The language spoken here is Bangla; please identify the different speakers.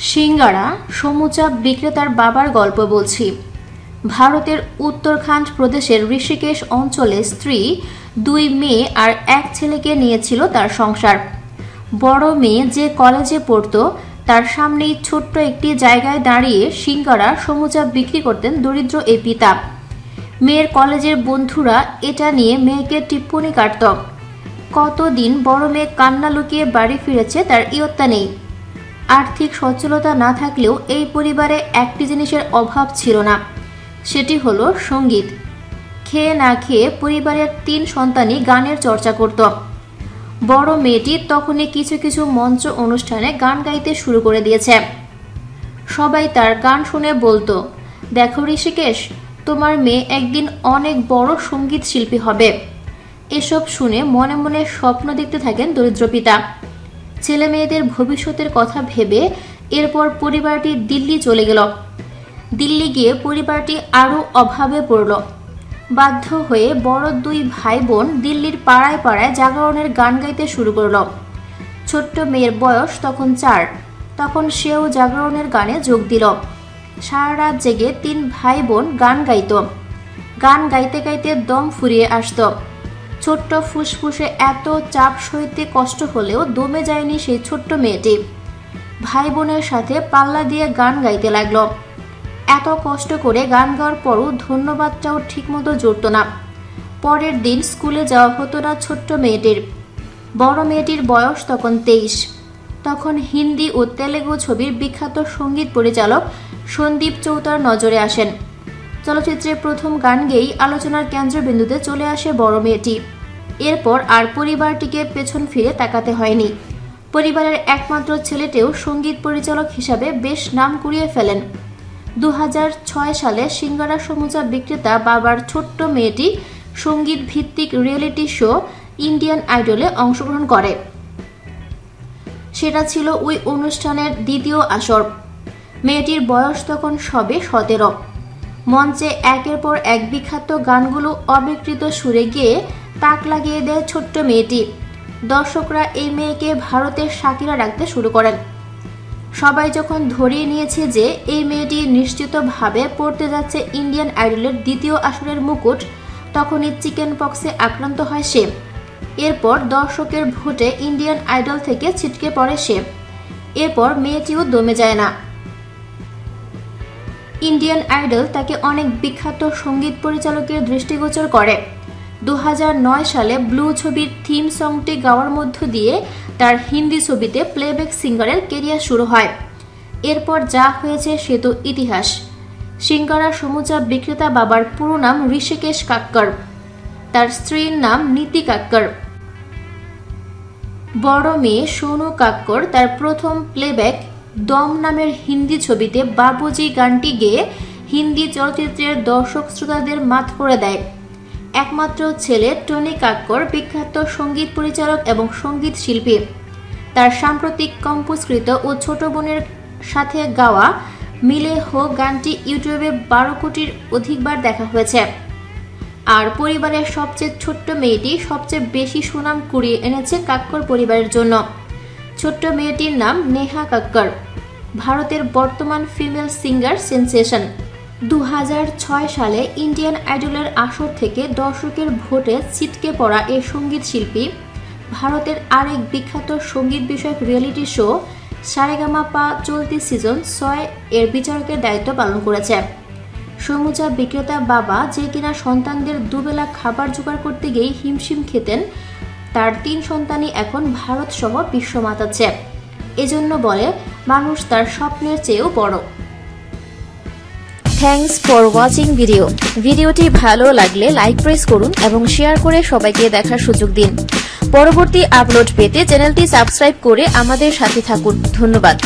Speaker 1: সিঙ্গারা সমুচা বিক্রেতার বাবার গল্প বলছি। ভারতের উত্তরাখণ্ড প্রদেশের ঋষিকেশ অঞ্চলে স্ত্রী, 2 মেয়ে আর 1 ছেলেকে নিয়েছিল তার সংসার। বড় মেয়ে যে কলেজে পড়তো তার সামনেই ছোট্ট একটি জায়গায় দাঁড়িয়ে সিঙ্গারা সমুচা বিক্রি করতেন দরিদ্র এই পিতা। মেয়ের কলেজের বন্ধুরা এটা নিয়ে মেয়েকে টিপ্পনি কাটত। কতদিন বড় মেয়ে কান্না লুকিয়ে বাড়ি ফিরেছে তার ইয়ত্তা নেই। আর্থিক সচ্ছলতা না থাকলেও এই পরিবারে একটি জিনিসের অভাব ছিল না, সেটি হলো সঙ্গীত। খেয়ে না খেয়ে পরিবারের 3 সন্তানই গানের চর্চা করত। বড় মেয়েটি তখনই কিছু কিছু মঞ্চ অনুষ্ঠানে গান গাইতে শুরু করে দিয়েছে। সবাই তার গান শুনে বলতো, দেখো ঋষিকেশ, তোমার মেয়ে একদিন অনেক বড় সঙ্গীত শিল্পী হবে। এসব শুনে মনে মনে স্বপ্ন দেখতে থাকেন দরিদ্র পিতা। ছেলে মেয়েদের ভবিষ্যতের কথা ভেবে এরপর পরিবারটি দিল্লি চলে গেল। দিল্লি গিয়ে পরিবারটি আরও অভাবে পড়ল। বাধ্য হয়ে বড় 2 ভাই বোন দিল্লির পাড়ায় পাড়ায় জাগরণের গান গাইতে শুরু করল। ছোট্ট মেয়ের বয়স তখন 4। তখন সেও জাগরণের গানে যোগ দিল। সারা রাত জেগে 3 ভাই বোন গান গাইত। গান গাইতে গাইতে দম ফুরিয়ে আসত। ছোট্ট ফুসফুসে এত চাপ সইতে কষ্ট হলেও দমে যায়নি সেই ছোট্ট মেয়েটি। ভাই বোনের সাথে পাল্লা দিয়ে গান গাইতে লাগলো। এত কষ্ট করে গান গাওয়ার পরও ধন্যবাদটাও ঠিকমতো জুড়ত না। পরের দিন স্কুলে যাওয়া হতো না ছোট্ট মেয়েটির। বড় মেয়েটির বয়স তখন 23। তখন হিন্দি ও তেলেগু ছবির বিখ্যাত সঙ্গীত পরিচালক সন্দীপ চৌতার নজরে আসেন। চলচ্চিত্রের প্রথম গান গেয়েই আলোচনার কেন্দ্রবিন্দুতে চলে আসে বড় মেয়েটি। এরপর আর পরিবারটিকে পেছন ফিরে তাকাতে হয়নি। পরিবারের একমাত্র ছেলেটিও সঙ্গীত পরিচালক হিসাবে বেশ নাম কুড়িয়ে ফেলেন। 2006 সালে সিঙ্গারা সমুচা বিক্রেতা বাবার ছোট্ট মেয়েটি সঙ্গীত ভিত্তিক রিয়েলিটি শো ইন্ডিয়ান আইডলে অংশগ্রহণ করে। সেটা ছিল ওই অনুষ্ঠানের দ্বিতীয় আসর। মেয়েটির বয়স তখন সবে 17। মঞ্চে একের পর এক বিখ্যাত গানগুলো অবিকৃত সুরে গিয়ে তাক লাগিয়ে দেয় ছোট্ট মেয়েটি। দর্শকরা এই মেয়েকে ভারতের শাকিরা ডাকতে শুরু করেন। সবাই যখন ধরিয়ে নিয়েছে যে এই মেয়েটি নিশ্চিতভাবে পড়তে যাচ্ছে ইন্ডিয়ান আইডলের দ্বিতীয় আসরের মুকুট, তখনই চিকেন পক্সে আক্রান্ত হয় সে। এরপর দর্শকের ভোটে ইন্ডিয়ান আইডল থেকে ছিটকে পড়ে সে। এরপর মেয়েটিও দমে যায় না। ইন্ডিয়ান আইডল তাকে অনেক বিখ্যাত সঙ্গীত পরিচালকের দৃষ্টিগোচর করে। 2009 সালে ব্লু ছবির থিম সংটি গাওয়ার মধ্য দিয়ে তার হিন্দি ছবিতে প্লেব্যাক সিঙ্গারের কেরিয়ার শুরু হয়। এরপর যা হয়েছে সে তো ইতিহাস। সিঙ্গারা সমুচা বিক্রেতা বাবার পুরো নাম ঋষিকেশ কাক্কর, তার স্ত্রীর নাম নীতি কাক্কর। বড় মেয়ে সোনু কাক্কর তার প্রথম প্লেব্যাক দম নামের হিন্দি ছবিতে বাবুজি গানটি গেয়ে হিন্দি চলচ্চিত্রের দর্শক শ্রোতাদের মাত করে দেয়। একমাত্র ছেলে টনি কাক্কর বিখ্যাত সঙ্গীত পরিচালক এবং সঙ্গীত শিল্পী। তার সাম্প্রতিক কম্পোজকৃত ও ছোট বোনের সাথে গাওয়া মিলে হো গানটি ইউটিউবে 12 কোটির অধিকবার দেখা হয়েছে। আর পরিবারের সবচেয়ে ছোট্ট মেয়েটি সবচেয়ে বেশি সুনাম কুড়িয়ে এনেছে কাক্কর পরিবারের জন্য। ছোট্ট মেয়েটির নাম নেহা কাক্কর, ভারতের বর্তমান ফিমেল সিঙ্গার সেন্সেশন। 2006 সালে ইন্ডিয়ান আইডলের আসর থেকে দর্শকের ভোটে ছিটকে পড়া এই সঙ্গীত শিল্পী ভারতের আরেক বিখ্যাত সঙ্গীত বিষয়ক রিয়েলিটি শো সারেগামাপা চলতি সিজন 6 এর বিচারকের দায়িত্ব পালন করেছে। সমুচা বিক্রেতা বাবা যে কিনা সন্তানদের দুবেলা খাবার জোগাড় করতে গিয়ে হিমশিম খেতেন, তার 3 সন্তানই এখন ভারত সহ বিশ্ব মাতাচ্ছে। এজন্য বলে মানুষ তার স্বপ্নের চেয়েও বড়।
Speaker 2: থ্যাঙ্কস ফর ওয়াচিং ভিডিওটি ভালো লাগলে লাইক প্রেস করুন এবং শেয়ার করে সবাইকে দেখার সুযোগ দিন। পরবর্তী আপলোড পেতে চ্যানেলটি সাবস্ক্রাইব করে আমাদের সাথে থাকুন। ধন্যবাদ।